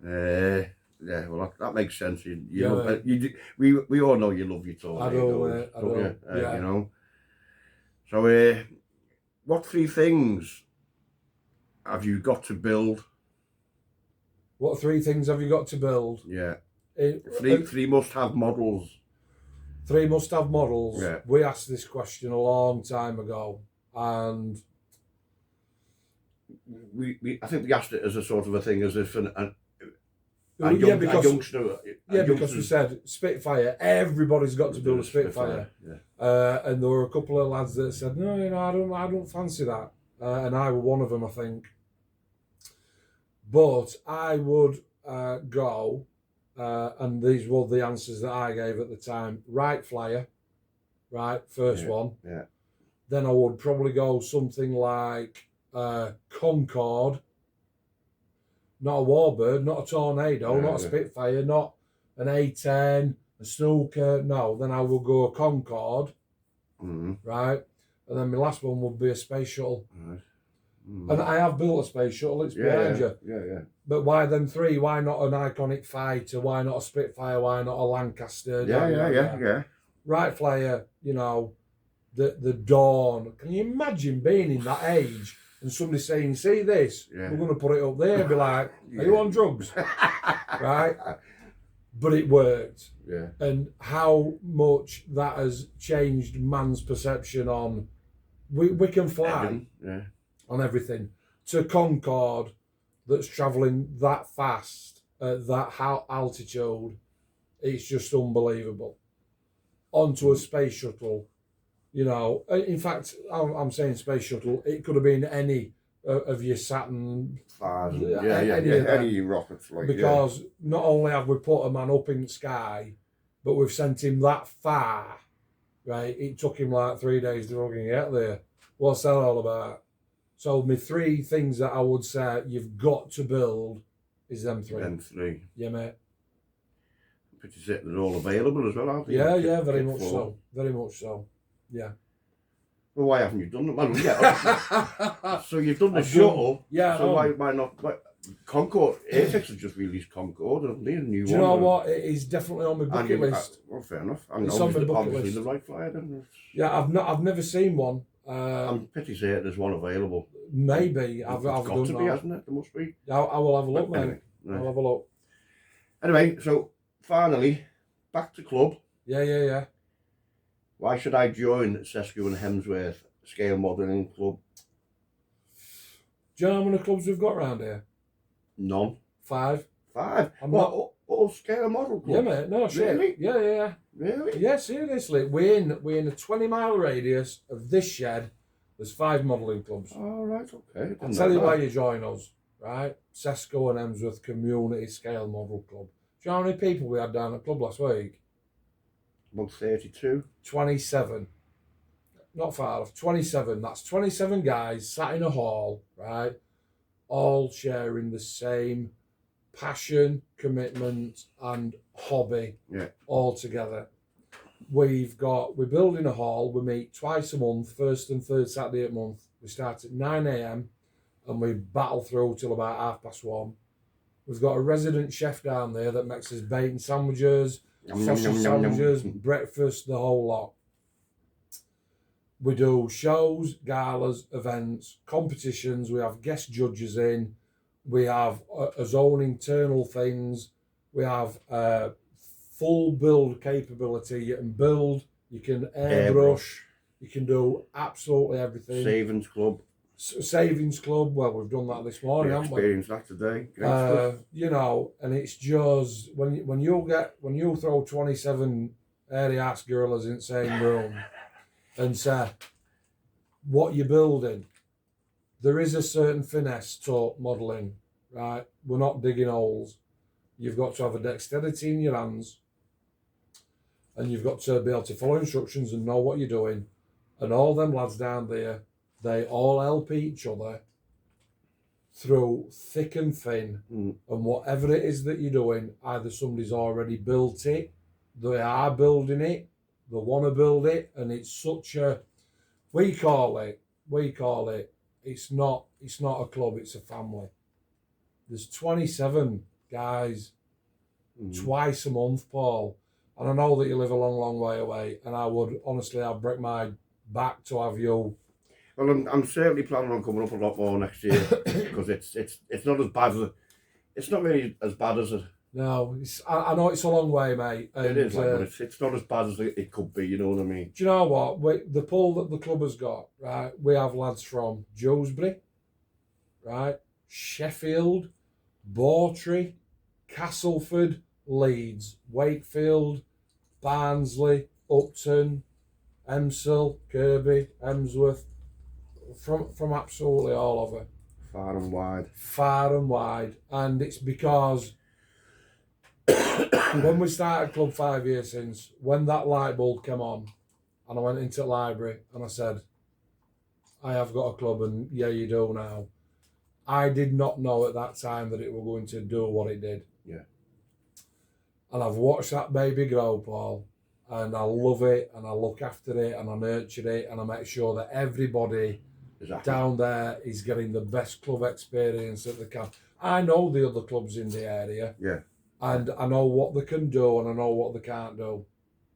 Yeah, well, that makes sense. We all know you love your tornadoes. I do. Yeah. You know. So, what 3 things have you got to build? What 3 things have you got to build? Yeah. 3 must-have models. 3 must-have models. Yeah. We asked this question a long time ago, and I think we asked it as a sort of a thing, as if a youngster. Because we youngster, said Spitfire. Everybody's got to build a Spitfire. Yeah. And there were a couple of lads that said, no, I don't fancy that. And I were one of them, I think. But I would go, and these were the answers that I gave at the time. Wright Flyer, right, first one. Yeah. Then I would probably go something like Concorde. Not a Warbird, not a Tornado, not a Spitfire, not an A10, a Snooker. No, then I will go a Concorde, right? And then my last one would be a Space Shuttle. Right. And I have built a Space Shuttle, it's behind you. Yeah. But why them 3? Why not an iconic fighter? Why not a Spitfire? Why not a Lancaster? Yeah. Wright Flyer, the Dawn. Can you imagine being in that age and somebody saying, see this? Yeah. We're going to put it up there. Be like, are you on drugs? Right? But it worked. Yeah. And how much that has changed man's perception on we can fly on everything. To Concorde that's travelling that fast at that altitude, it's just unbelievable. Onto a space shuttle, in fact, I'm saying space shuttle, it could have been any of your Saturn. Any rockets. Because not only have we put a man up in the sky, but we've sent him that far, right? It took him like 3 days to fucking get there. What's that all about? So my 3 things that I would say you've got to build is them 3. Them 3. Yeah, mate. Pretty certain they're all available as well, aren't they? Yeah, very much so. Very much so. Yeah. Well, why haven't you done them? Well, yeah. So you've done the shuttle. Yeah. So why not? Concorde. Apex has just released Concorde, haven't they? A new one. Do you know what? It is definitely on my bucket list. Well, fair enough. And it's on my bucket obviously list. the Wright Flyer, then. Yeah, I've never seen one. I'm pretty certain there's one available. Maybe I've got done to that. be, hasn't it? There must be. I will have a look, mate. Anyway, I'll have a look. Anyway, so finally, back to club. Yeah. Why should I join Sescu and Hemsworth Scale Modelling Club? Do you know how many clubs we've got around here? None. 5. All scale model clubs? Yeah, mate. No, shit. Really? Yeah. Really? Yeah, seriously. We're in a 20-mile radius of this shed. There's 5 modelling clubs. Oh, right, okay. I'll tell you why you join us, right? Sesco and Hemsworth Community Scale Model Club. Do you know how many people we had down at club last week? About 32. 27. Not far off. 27. That's 27 guys sat in a hall, right? All sharing the same passion, commitment, and hobby. Yeah. All together. We're building a hall. We meet twice a month, first and third Saturday of the month. We start at 9 a.m. and we battle through till about 1:30. We've got a resident chef down there that makes us bacon sandwiches, sausage sandwiches, breakfast, the whole lot. We do shows, galas, events, competitions. We have guest judges in. We have us own internal things. We have full build capability. You can build, you can airbrush, you can do absolutely everything. Savings Club. Savings Club, well, we've done that this morning, haven't we? Experienced that today. And it's just when you throw 27 hairy-ass gorillas in the same room and say, what you're building, there is a certain finesse to modelling, right? We're not digging holes. You've got to have a dexterity in your hands, and you've got to be able to follow instructions and know what you're doing. And all them lads down there, they all help each other through thick and thin. And whatever it is that you're doing, either somebody's already built it, they are building it, they want to build it, and it's such a, we call it, it's not a club, it's a family. There's 27 guys twice a month, Paul. And I know that you live a long, long way away, and I would, honestly, I'd break my back to have you. Well, I'm certainly planning on coming up a lot more next year, because it's not as bad as, it's not really as bad as it. No, I know it's a long way, mate. And, it is, but it's not as bad as it could be, you know what I mean? Do you know what? The pool that the club has got, right, we have lads from Dewsbury, right, Sheffield, Bawtry, Castleford, Leeds, Wakefield, Barnsley, Upton, Emsall, Kirby, Emsworth, from absolutely all over. Far and wide. Far and wide. And it's because when we started Club 5 years since, when that light bulb came on, and I went into the library and I said, I have got a club, and yeah, you do now. I did not know at that time that it were going to do what it did. Yeah. And I've watched that baby grow, Paul, and I love it, and I look after it, and I nurture it, and I make sure that everybody down there is getting the best club experience that they can. I know the other clubs in the area. Yeah. And I know what they can do, and I know what they can't do.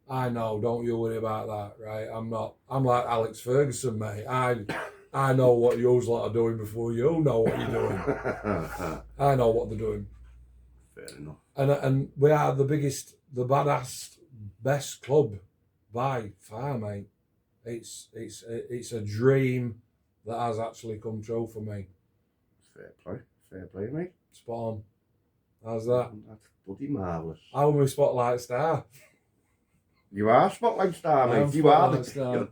I know, don't you worry about that, right? I'm like Alex Ferguson, mate. I know what you lot are doing before you know what you're doing. I know what they're doing. Fair enough. And we are the biggest, the baddest, best club by far, mate. It's a dream that has actually come true for me. Fair play, mate. Spot on. How's that? That's bloody marvellous. I'm a Spotlight star. You are Spotlight star, mate. You are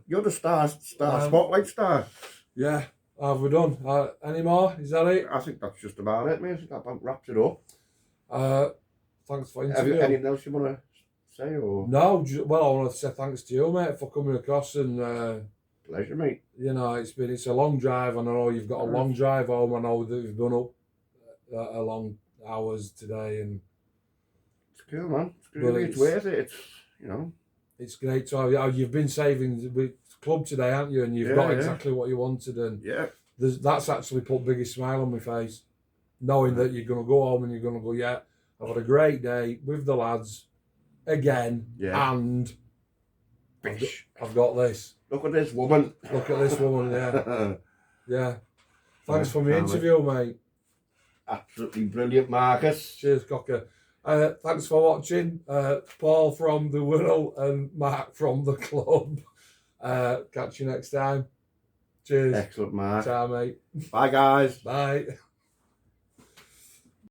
you're the star Spotlight star. Yeah. Have we done? Any more? Is that it? I think that's just about it, mate. I think that wraps it up. Thanks for interviewing. Anything else you want to say? Or? No, well, I want to say thanks to you, mate, for coming across, and pleasure, mate. You know, it's a long drive, and I know you've got a long drive home. I know that you've been up a long hours today, and it's cool, man. It's worth it. It's, you know, it's great to have. You've been saving the club today, haven't you? And you've got exactly what you wanted, and that's actually put the biggest smile on my face, knowing that you're going to go home and you're going to go, yeah, I've had a great day with the lads again, and I've got this. Look at this woman. Look at this woman, yeah. Yeah. Thanks for my interview, mate. Absolutely brilliant, Marcus. Cheers, Cocker. Thanks for watching. Paul from the Whirl and Mark from the club. Catch you next time. Cheers. Excellent, Mark. Ciao, mate. Bye, guys. Bye.